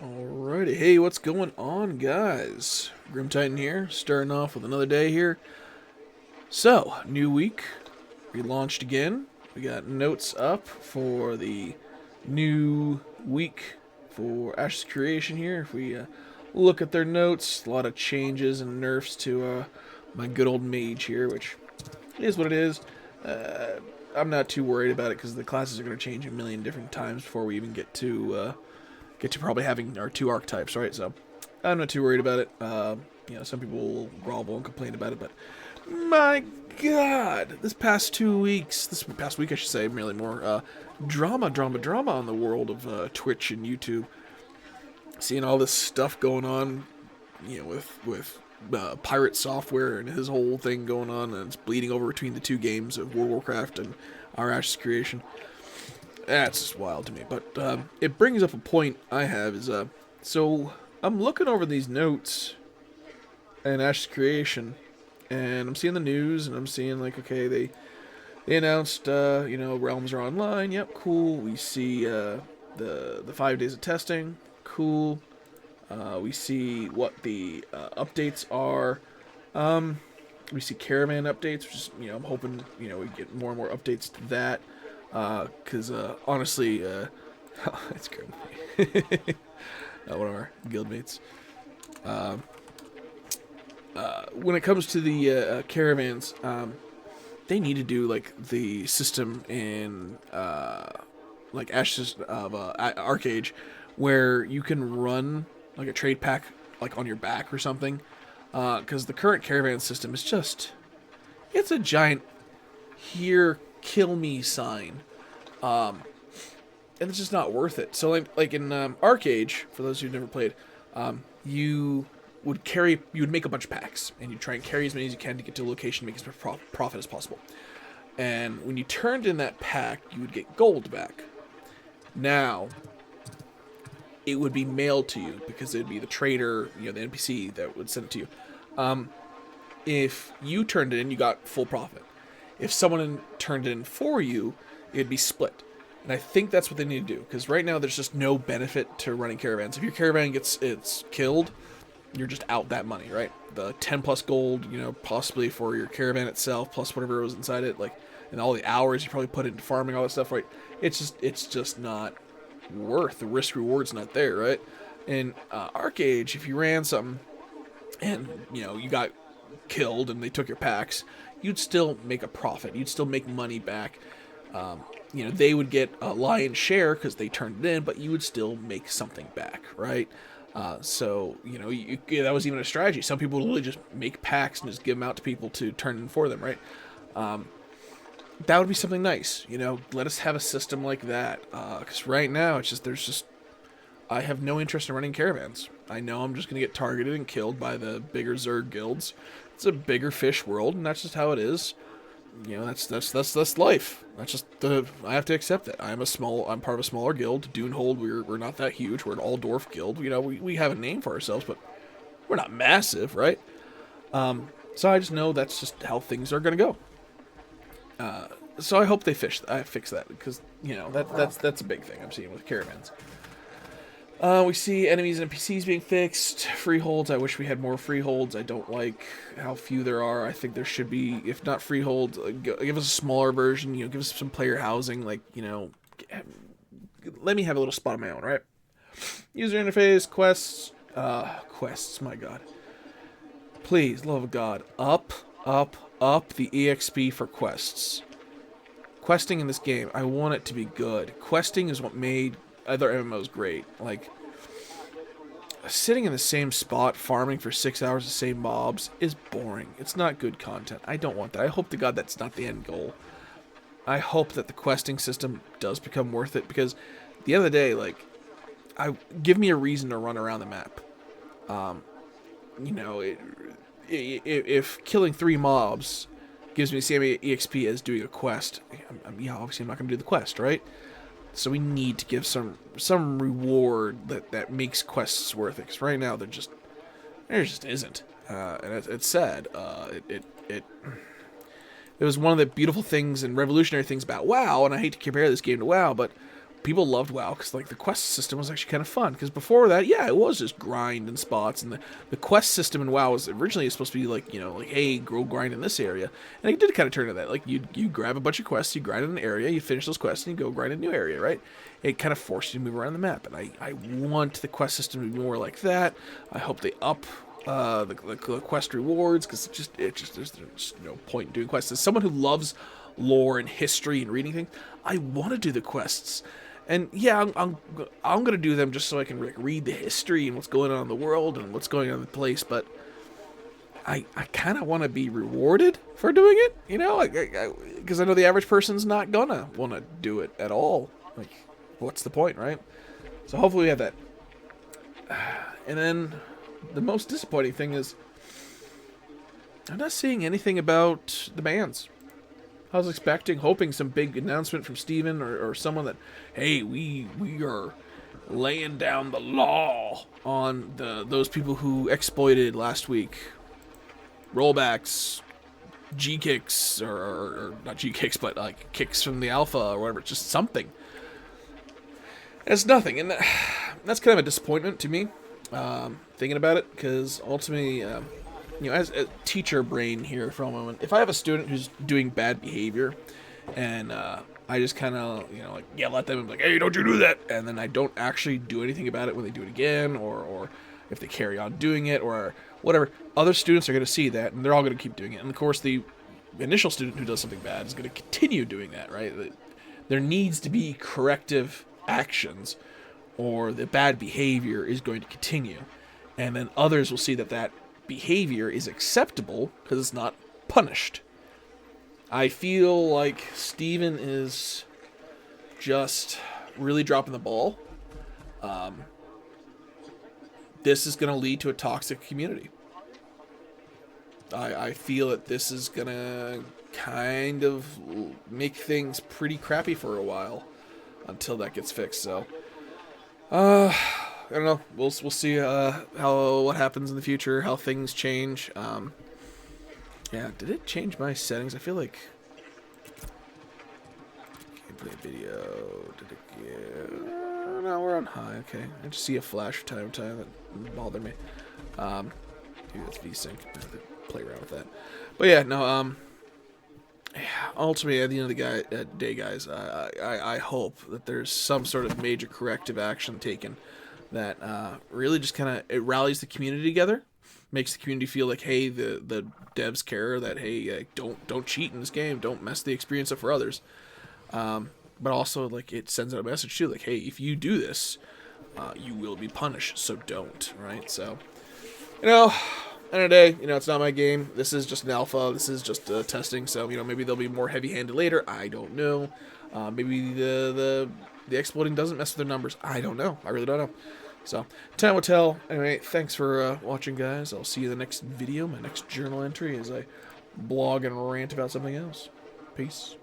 Alrighty, hey, what's going on, guys? Grim Titan here, starting off with another day here. So, new week, relaunched again. We got notes up for the new week for Ash's Creation here. If we look at their notes, a lot of changes and nerfs to my good old mage here, which is what it is. I'm not too worried about it because the classes are going to change a million different times before we even get to probably having our two archetypes, right? So I'm not too worried about it. Some people will grovel and complain about it, but my God, this past week, I should say, merely more drama on the world of Twitch and YouTube. Seeing all this stuff going on, with pirate software and his whole thing going on, and it's bleeding over between the two games of World of Warcraft and our Ash's Creation. That's just wild to me. But it brings up a point I have so I'm looking over these notes and Ash's Creation, and I'm seeing the news, and I'm seeing like, okay, they announced realms are online. Yep, cool. We see the 5 days of testing. Cool. We see what the updates are. We see caravan updates, which is, I'm hoping, we get more and more updates to that. Because honestly, it's good. One of our guildmates. When it comes to the caravans, they need to do like the system in like Ashes of Arcade, where you can run like a trade pack like on your back or something. Because the current caravan system is it's a giant here kill me sign, and it's just not worth it. So like in Arcade, for those who've never played, you would make a bunch of packs, and you try and carry as many as you can to get to a location, make as much profit as possible. And when you turned in that pack, you would get gold back. Now it would be mailed to you because it would be the trader, the NPC that would send it to you. If you turned it in, you got full profit. If someone turned it in for you, it'd be split. And I think that's what they need to do, because right now there's just no benefit to running caravans. If your caravan it's killed, you're just out that money, right? The 10 plus gold, possibly for your caravan itself, plus whatever was inside it, like, and all the hours you probably put into farming, all that stuff, right? It's just not worth the risk reward's not there, right? In Arcade, if you ran something and you got killed and they took your packs, you'd still make a profit. You'd still make money back. They would get a lion's share because they turned it in, but you would still make something back, right? So that was even a strategy. Some people would literally just make packs and just give them out to people to turn in for them, right? That would be something nice. Let us have a system like that. Because right now, I have no interest in running caravans. I know I'm just going to get targeted and killed by the bigger Zerg guilds. It's a bigger fish world, and that's just how it is. That's life. I have to accept it. I'm part of a smaller guild. Dunehold, we're not that huge. We're an all dwarf guild. We have a name for ourselves, but we're not massive, right? So I just know that's just how things are going to go. So I hope they fix that, because that's a big thing I'm seeing with caravans. We see enemies and NPCs being fixed. Freeholds, I wish we had more freeholds. I don't like how few there are. I think there should be, if not freeholds, give us a smaller version. Give us some player housing. Let me have a little spot of my own, right? User interface, quests. Quests, my God. Please, love of God, up the EXP for quests. Questing in this game, I want it to be good. Questing is what made other MMOs great. Like, sitting in the same spot farming for 6 hours the same mobs is boring. It's not good content. I don't want that. I hope to God that's not the end goal. I hope that the questing system does become worth it, because at the end of the day, give me a reason to run around the map. If killing 3 mobs gives me the same EXP as doing a quest, obviously I'm not going to do the quest, right? So we need to give some reward that makes quests worth it. Because right now there just isn't, and it's sad. It was one of the beautiful things and revolutionary things about WoW, and I hate to compare this game to WoW, but people loved WoW because like the quest system was actually kind of fun. Because before that, yeah, it was just grind and spots, and the quest system in WoW was originally supposed to be like, like, hey, go grind in this area, and it did kind of turn into that. Like you grab a bunch of quests, you grind in an area, you finish those quests, and you go grind in a new area, right? It kind of forced you to move around the map, and I want the quest system to be more like that. I hope they up the quest rewards, because there's no point in doing quests. As someone who loves lore and history and reading things, I want to do the quests. And yeah, I'm gonna do them just so I can read the history and what's going on in the world and what's going on in the place. But I kind of want to be rewarded for doing it, because I know the average person's not gonna want to do it at all. Like, what's the point, right? So hopefully we have that. And then the most disappointing thing is I'm not seeing anything about the bans. I was hoping some big announcement from Steven or someone that, hey, we are laying down the law on those people who exploited last week. Rollbacks, G-kicks, or not G-kicks, but like kicks from the alpha or whatever. Just something. It's nothing, and that's kind of a disappointment to me, thinking about it, because ultimately, as a teacher brain here for a moment, if I have a student who's doing bad behavior, and I just kind of, like yell at them and be like, hey, don't you do that, and then I don't actually do anything about it when they do it again, or if they carry on doing it, or whatever, other students are going to see that, and they're all going to keep doing it, and of course the initial student who does something bad is going to continue doing that, right? There needs to be corrective actions, or the bad behavior is going to continue, and then others will see that behavior is acceptable because it's not punished. I feel like Steven is just really dropping the ball. This is going to lead to a toxic community. I feel that this is going to kind of make things pretty crappy for a while until that gets fixed. So, I don't know. We'll see what happens in the future, how things change. Yeah, did it change my settings? I feel like gameplay video. Did it get? No, we're on high. Okay, I just see a flash from time to time that bothered me. Maybe that's VSync. I have to play around with that. But yeah, no. Ultimately, at the end of the day, guys, I hope that there's some sort of major corrective action taken that really just kind of it rallies the community together, makes the community feel like, hey, the devs care that, hey, don't cheat in this game, don't mess the experience up for others. But also, like, it sends out a message too, like, hey, if you do this, you will be punished, so don't, right? So, end of the day, it's not my game. This is just an alpha. This is just testing. So, maybe they'll be more heavy-handed later. I don't know. Maybe the exploiting doesn't mess with their numbers. I don't know. I really don't know. So, time will tell. Anyway, thanks for watching, guys. I'll see you in the next video, my next journal entry, as I blog and rant about something else. Peace.